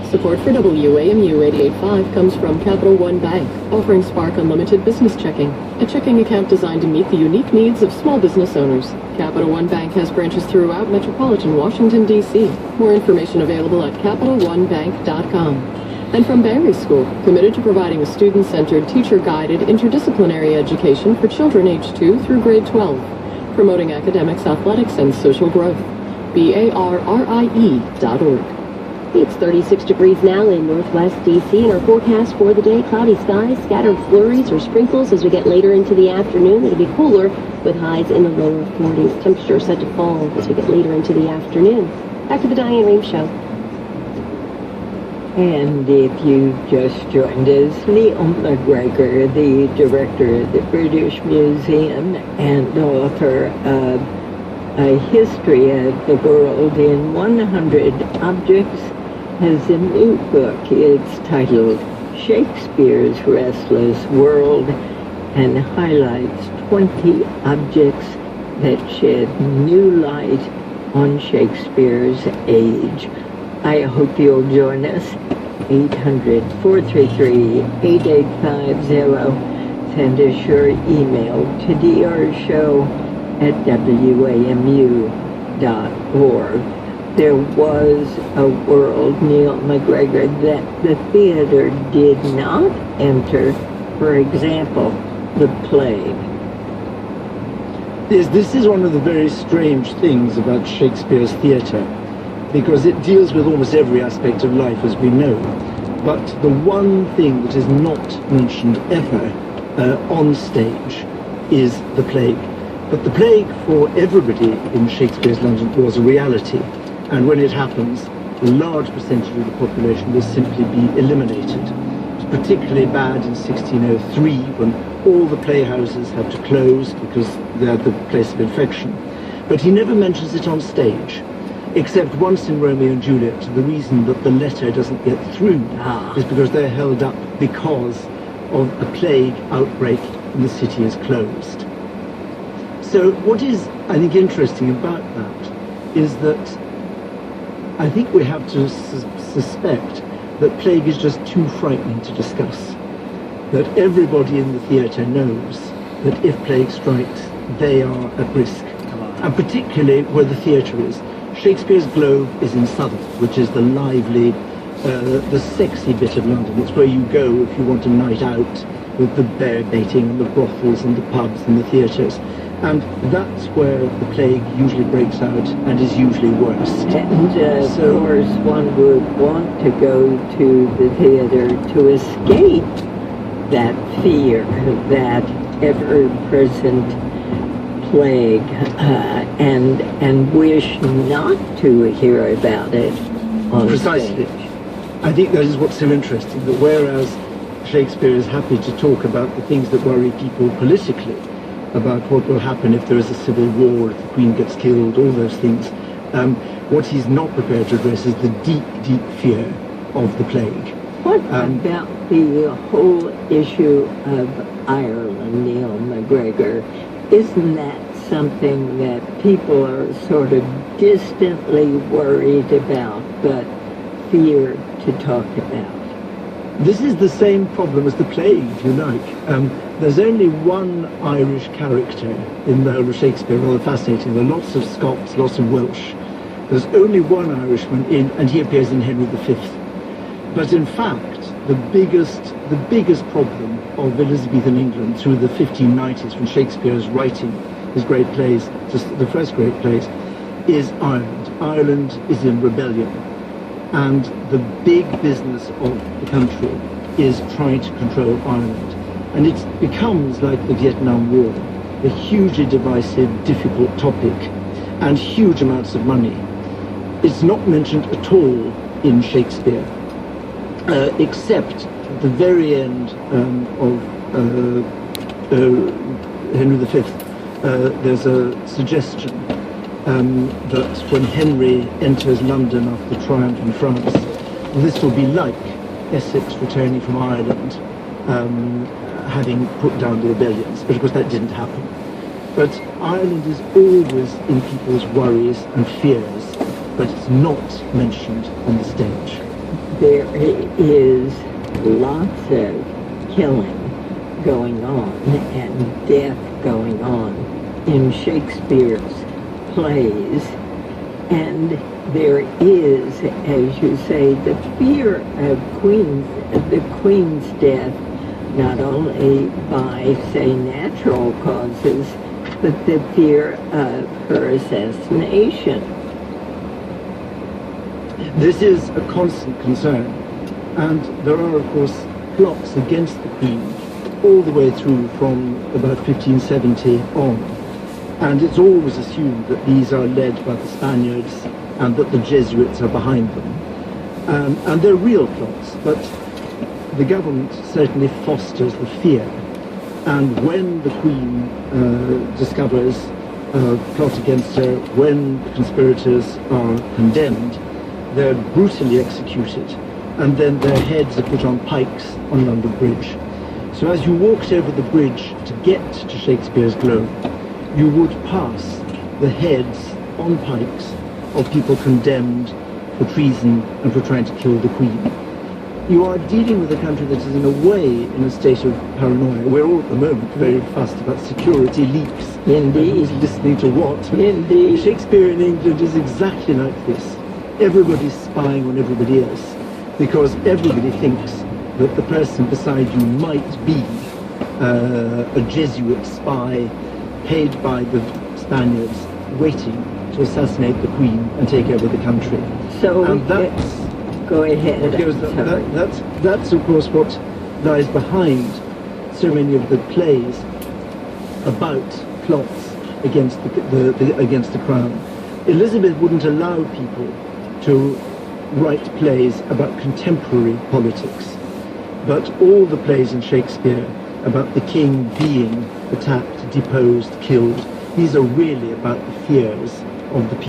Support for WAMU 88.5 comes from Capital One Bank, offering Spark Unlimited Business Checking, a checking account designed to meet the unique needs of small business owners. Capital One Bank has branches throughout metropolitan Washington, D.C. More information available at CapitalOneBank.com. And from Barry School, committed to providing a student-centered, teacher-guided, interdisciplinary education for children aged 2 through grade 12, promoting academics, athletics, and social growth. BARRIE.org. It's 36 degrees now in northwest D.C. and our forecast for the day, cloudy skies, scattered flurries or sprinkles as we get later into the afternoon. It'll be cooler with highs in the lower 40s. Temperatures set to fall as we get later into the afternoon. Back to the Diane Rehm Show. And if you just joined us, Neil MacGregor, the director of the British Museum and author of A History of the World in 100 Objects, has a new book. It's titled Shakespeare's Restless World and highlights 20 objects that shed new light on Shakespeare's age. I hope you'll join us. 800-433-8850. Send us your email to drshow@wamu.org. There was a world, Neil MacGregor, that the theater did not enter. For example, the plague. Yes, this is one of the very strange things about Shakespeare's theatre, because it deals with almost every aspect of life as we know. But the one thing that is not mentioned ever on stage is the plague. But the plague for everybody in Shakespeare's London was a reality. And when it happens, a large percentage of the population will simply be eliminated. It was particularly bad in 1603 when all the playhouses had to close because they're the place of infection. But he never mentions it on stage, except once in Romeo and Juliet. The reason that the letter doesn't get through is because they're held up because of a plague outbreak and the city is closed. So what is, I think, interesting about that is that I think we have to suspect that plague is just too frightening to discuss. That everybody in the theatre knows that if plague strikes, they are at risk. And particularly where the theatre is. Shakespeare's Globe is in Southwark, which is the lively, the sexy bit of London. It's where you go if you want a night out with the bear baiting and the brothels and the pubs and the theatres. And that's where the plague usually breaks out and is usually worst. And of course, one would want to go to the theater to escape that fear, that ever-present plague, and wish not to hear about it on Precisely. stage. I think that is what's so interesting, that whereas Shakespeare is happy to talk about the things that worry people politically, about what will happen if there is a civil war, if the Queen gets killed, all those things, what he's not prepared to address is the deep, deep fear of the plague. What about the whole issue of Ireland, Neil MacGregor? Isn't that something that people are sort of distantly worried about, but fear to talk about? This is the same problem as the plague, if you like. There's only one Irish character in the whole of Shakespeare, rather fascinating. There are lots of Scots, lots of Welsh. There's only one Irishman in, and he appears in Henry V. But in fact, the biggest problem of Elizabethan England through the 1590s, when Shakespeare is writing his great plays, just the first great plays, is Ireland. Ireland is in rebellion. And the big business of the country is trying to control Ireland. And it becomes like the Vietnam War, a hugely divisive, difficult topic, and huge amounts of money. It's not mentioned at all in Shakespeare, except at the very end of Henry V. There's a suggestion that when Henry enters London after the triumph in France, this will be like Essex returning from Ireland, having put down the rebellions. But of course that didn't happen. But Ireland is always in people's worries and fears, but it's not mentioned on the stage. there is lots of killing going on and death going on in Shakespeare's plays, and there is, as you say, the fear of the Queen's death, not only by, say, natural causes, but the fear of her assassination. This is a constant concern, and there are, of course, plots against the Queen all the way through from about 1570 on. And it's always assumed that these are led by the Spaniards and that the Jesuits are behind them. And they're real plots, but the government certainly fosters the fear. And when the Queen discovers a plot against her, when the conspirators are condemned, they're brutally executed, and then their heads are put on pikes on London Bridge. So as you walked over the bridge to get to Shakespeare's Globe, you would pass the heads on pikes of people condemned for treason and for trying to kill the Queen. You are dealing with a country that is in a way in a state of paranoia. We're all at the moment very fussed about security leaks. Indeed. Who's listening to what. Indeed. Shakespeare in England is exactly like this. Everybody's spying on everybody else because everybody thinks that the person beside you might be a Jesuit spy paid by the Spaniards waiting to assassinate the Queen and take over the country. So And that's go ahead. because I'm sorry. that's of course what lies behind so many of the plays about plots against against the crown. Elizabeth wouldn't allow people to write plays about contemporary politics, but all the plays in Shakespeare about the king being attacked, deposed, killed, these are really about the fears of the people.